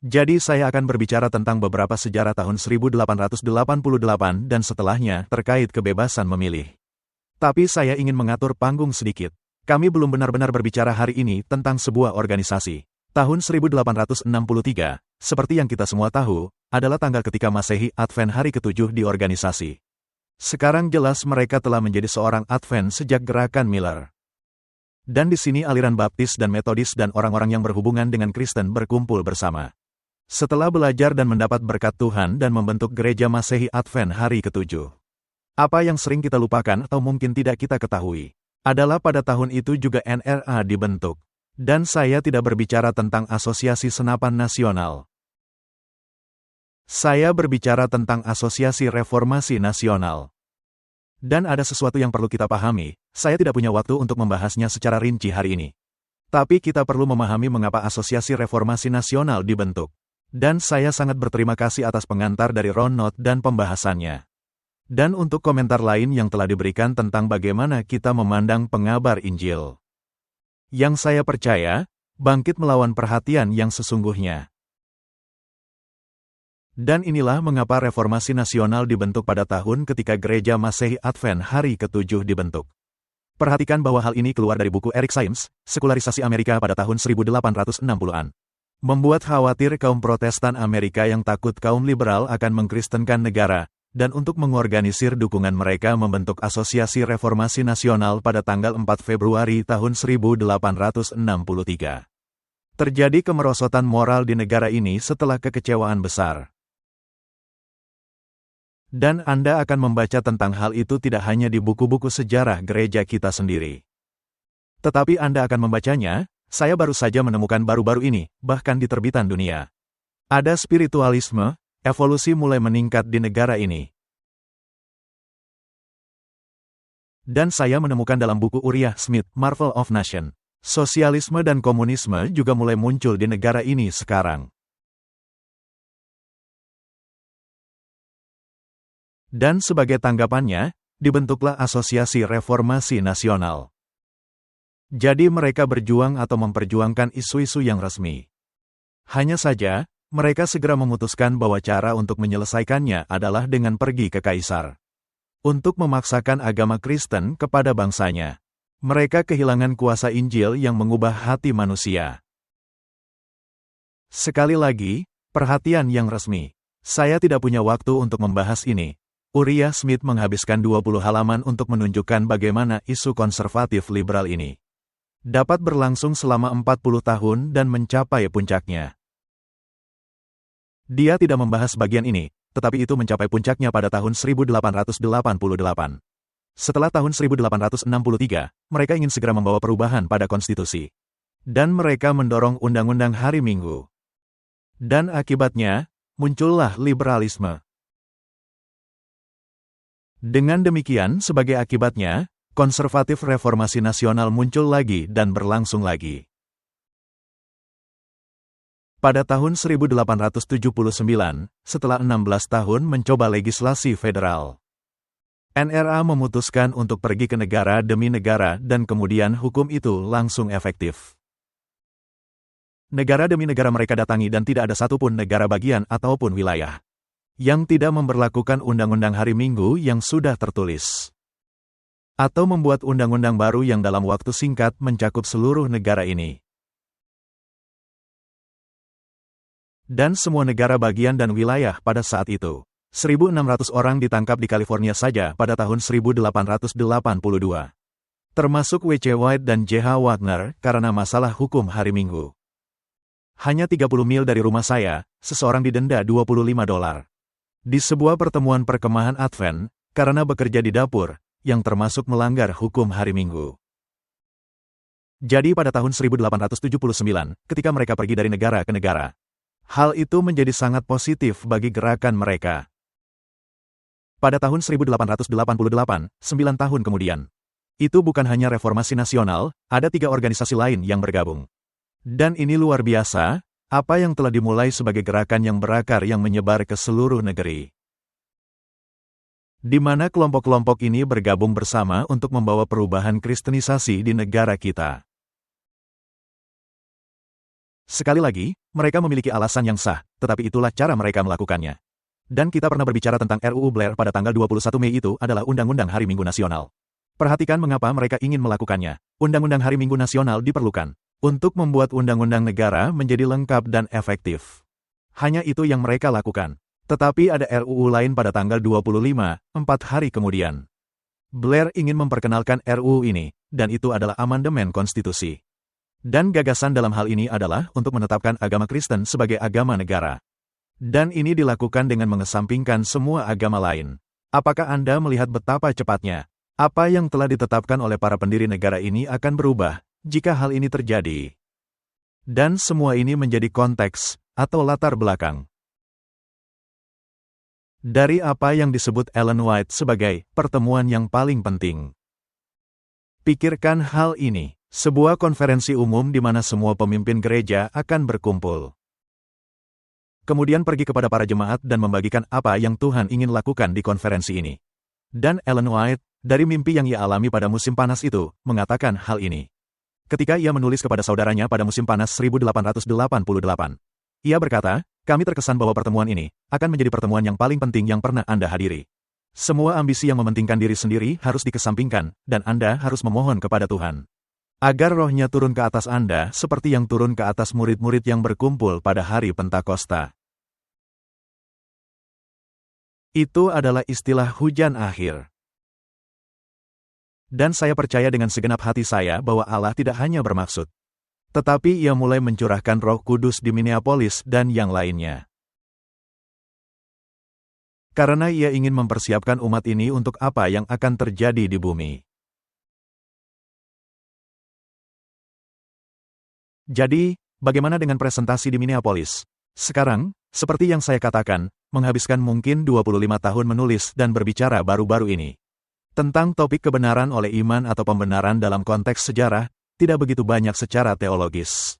Jadi saya akan berbicara tentang beberapa sejarah tahun 1888 dan setelahnya terkait kebebasan memilih. Tapi saya ingin mengatur panggung sedikit. Kami belum benar-benar berbicara hari ini tentang sebuah organisasi. Tahun 1863, seperti yang kita semua tahu, adalah tanggal ketika Masehi Advent hari ke-7 di organisasi. Sekarang jelas mereka telah menjadi seorang Advent sejak gerakan Miller. Dan di sini aliran Baptis dan Metodis dan orang-orang yang berhubungan dengan Kristen berkumpul bersama. Setelah belajar dan mendapat berkat Tuhan dan membentuk gereja Masehi Advent hari ke-7. Apa yang sering kita lupakan atau mungkin tidak kita ketahui, adalah pada tahun itu juga NRA dibentuk. Dan saya tidak berbicara tentang Asosiasi Senapan Nasional. Saya berbicara tentang Asosiasi Reformasi Nasional. Dan ada sesuatu yang perlu kita pahami, saya tidak punya waktu untuk membahasnya secara rinci hari ini. Tapi kita perlu memahami mengapa Asosiasi Reformasi Nasional dibentuk. Dan saya sangat berterima kasih atas pengantar dari Ron Knott dan pembahasannya. Dan untuk komentar lain yang telah diberikan tentang bagaimana kita memandang pengabar Injil. Yang saya percaya, bangkit melawan perhatian yang sesungguhnya. Dan inilah mengapa Reformasi Nasional dibentuk pada tahun ketika Gereja Masehi Advent hari ke-7 dibentuk. Perhatikan bahwa hal ini keluar dari buku Eric Symes, Sekularisasi Amerika pada tahun 1860-an. Membuat khawatir kaum Protestan Amerika yang takut kaum liberal akan mengkristenkan negara, dan untuk mengorganisir dukungan mereka membentuk Asosiasi Reformasi Nasional pada tanggal 4 Februari tahun 1863. Terjadi kemerosotan moral di negara ini setelah kekecewaan besar. Dan Anda akan membaca tentang hal itu tidak hanya di buku-buku sejarah gereja kita sendiri. Tetapi Anda akan membacanya, saya baru saja menemukan baru-baru ini, bahkan di terbitan dunia. Ada spiritualisme, evolusi mulai meningkat di negara ini. Dan saya menemukan dalam buku Uriah Smith, Marvel of Nation. Sosialisme dan komunisme juga mulai muncul di negara ini sekarang. Dan sebagai tanggapannya, dibentuklah Asosiasi Reformasi Nasional. Jadi mereka berjuang atau memperjuangkan isu-isu yang resmi. Hanya saja, mereka segera memutuskan bahwa cara untuk menyelesaikannya adalah dengan pergi ke Kaisar. Untuk memaksakan agama Kristen kepada bangsanya. Mereka kehilangan kuasa Injil yang mengubah hati manusia. Sekali lagi, perhatian yang resmi. Saya tidak punya waktu untuk membahas ini. Uriah Smith menghabiskan 20 halaman untuk menunjukkan bagaimana isu konservatif liberal ini dapat berlangsung selama 40 tahun dan mencapai puncaknya. Dia tidak membahas bagian ini, tetapi itu mencapai puncaknya pada tahun 1888. Setelah tahun 1863, mereka ingin segera membawa perubahan pada konstitusi. Dan mereka mendorong undang-undang hari Minggu. Dan akibatnya, muncullah liberalisme. Dengan demikian, sebagai akibatnya, konservatif reformasi nasional muncul lagi dan berlangsung lagi. Pada tahun 1879, setelah 16 tahun mencoba legislasi federal, NRA memutuskan untuk pergi ke negara demi negara dan kemudian hukum itu langsung efektif. Negara demi negara mereka datangi dan tidak ada satupun negara bagian ataupun wilayah yang tidak memberlakukan undang-undang hari Minggu yang sudah tertulis. Atau membuat undang-undang baru yang dalam waktu singkat mencakup seluruh negara ini. Dan semua negara bagian dan wilayah pada saat itu. 1.600 orang ditangkap di California saja pada tahun 1882. Termasuk W.C. White dan J.H. Wagner karena masalah hukum hari Minggu. Hanya 30 mil dari rumah saya, seseorang didenda $25. Di sebuah pertemuan perkemahan Advent, karena bekerja di dapur, yang termasuk melanggar hukum hari Minggu. Jadi pada tahun 1879, ketika mereka pergi dari negara ke negara, hal itu menjadi sangat positif bagi gerakan mereka. Pada tahun 1888, 9 tahun kemudian, itu bukan hanya reformasi nasional, ada 3 organisasi lain yang bergabung. Dan ini luar biasa, apa yang telah dimulai sebagai gerakan yang berakar yang menyebar ke seluruh negeri. Di mana kelompok-kelompok ini bergabung bersama untuk membawa perubahan kristenisasi di negara kita. Sekali lagi, mereka memiliki alasan yang sah, tetapi itulah cara mereka melakukannya. Dan kita pernah berbicara tentang RUU Blair pada tanggal 21 Mei itu adalah Undang-Undang Hari Minggu Nasional. Perhatikan mengapa mereka ingin melakukannya. Undang-Undang Hari Minggu Nasional diperlukan untuk membuat undang-undang negara menjadi lengkap dan efektif. Hanya itu yang mereka lakukan. Tetapi ada RUU lain pada tanggal 25, 4 hari kemudian. Blair ingin memperkenalkan RUU ini, dan itu adalah amandemen konstitusi. Dan gagasan dalam hal ini adalah untuk menetapkan agama Kristen sebagai agama negara. Dan ini dilakukan dengan mengesampingkan semua agama lain. Apakah Anda melihat betapa cepatnya apa yang telah ditetapkan oleh para pendiri negara ini akan berubah jika hal ini terjadi? Dan semua ini menjadi konteks atau latar belakang dari apa yang disebut Ellen White sebagai pertemuan yang paling penting. Pikirkan hal ini. Sebuah konferensi umum di mana semua pemimpin gereja akan berkumpul. Kemudian pergi kepada para jemaat dan membagikan apa yang Tuhan ingin lakukan di konferensi ini. Dan Ellen White, dari mimpi yang ia alami pada musim panas itu, mengatakan hal ini. Ketika ia menulis kepada saudaranya pada musim panas 1888. Ia berkata, kami terkesan bahwa pertemuan ini akan menjadi pertemuan yang paling penting yang pernah Anda hadiri. Semua ambisi yang mementingkan diri sendiri harus dikesampingkan, dan Anda harus memohon kepada Tuhan agar rohnya turun ke atas Anda seperti yang turun ke atas murid-murid yang berkumpul pada hari Pentakosta. Itu adalah istilah hujan akhir. Dan saya percaya dengan segenap hati saya bahwa Allah tidak hanya bermaksud, tetapi Ia mulai mencurahkan Roh Kudus di Minneapolis dan yang lainnya. Karena Ia ingin mempersiapkan umat ini untuk apa yang akan terjadi di bumi. Jadi, bagaimana dengan presentasi di Minneapolis? Sekarang, seperti yang saya katakan, menghabiskan mungkin 25 tahun menulis dan berbicara baru-baru ini tentang topik kebenaran oleh iman atau pembenaran dalam konteks sejarah, tidak begitu banyak secara teologis.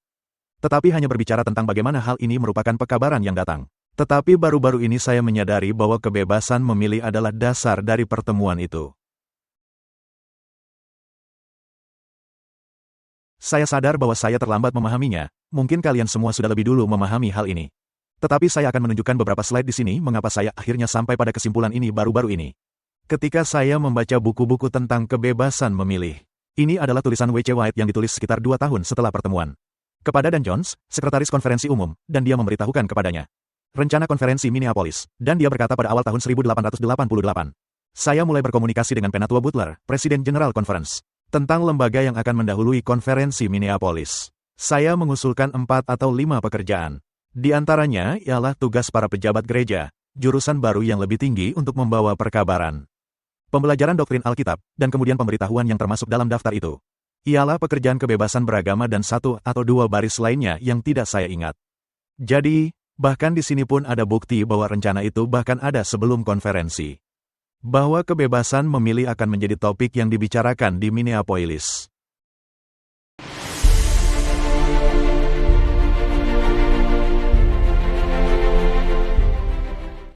Tetapi hanya berbicara tentang bagaimana hal ini merupakan pekabaran yang datang. Tetapi baru-baru ini saya menyadari bahwa kebebasan memilih adalah dasar dari pertemuan itu. Saya sadar bahwa saya terlambat memahaminya, mungkin kalian semua sudah lebih dulu memahami hal ini. Tetapi saya akan menunjukkan beberapa slide di sini mengapa saya akhirnya sampai pada kesimpulan ini baru-baru ini. Ketika saya membaca buku-buku tentang kebebasan memilih. Ini adalah tulisan W.C. White yang ditulis sekitar 2 tahun setelah pertemuan. Kepada Dan Jones, sekretaris konferensi umum, dan dia memberitahukan kepadanya rencana konferensi Minneapolis, dan dia berkata pada awal tahun 1888. Saya mulai berkomunikasi dengan Penatua Butler, Presiden General Conference, tentang lembaga yang akan mendahului konferensi Minneapolis. Saya mengusulkan 4 atau 5 pekerjaan. Di antaranya ialah tugas para pejabat gereja, jurusan baru yang lebih tinggi untuk membawa perkabaran, pembelajaran doktrin Alkitab, dan kemudian pemberitahuan yang termasuk dalam daftar itu ialah pekerjaan kebebasan beragama dan 1 atau 2 baris lainnya yang tidak saya ingat. Jadi, bahkan di sini pun ada bukti bahwa rencana itu bahkan ada sebelum konferensi. Bahwa kebebasan memilih akan menjadi topik yang dibicarakan di Minneapolis.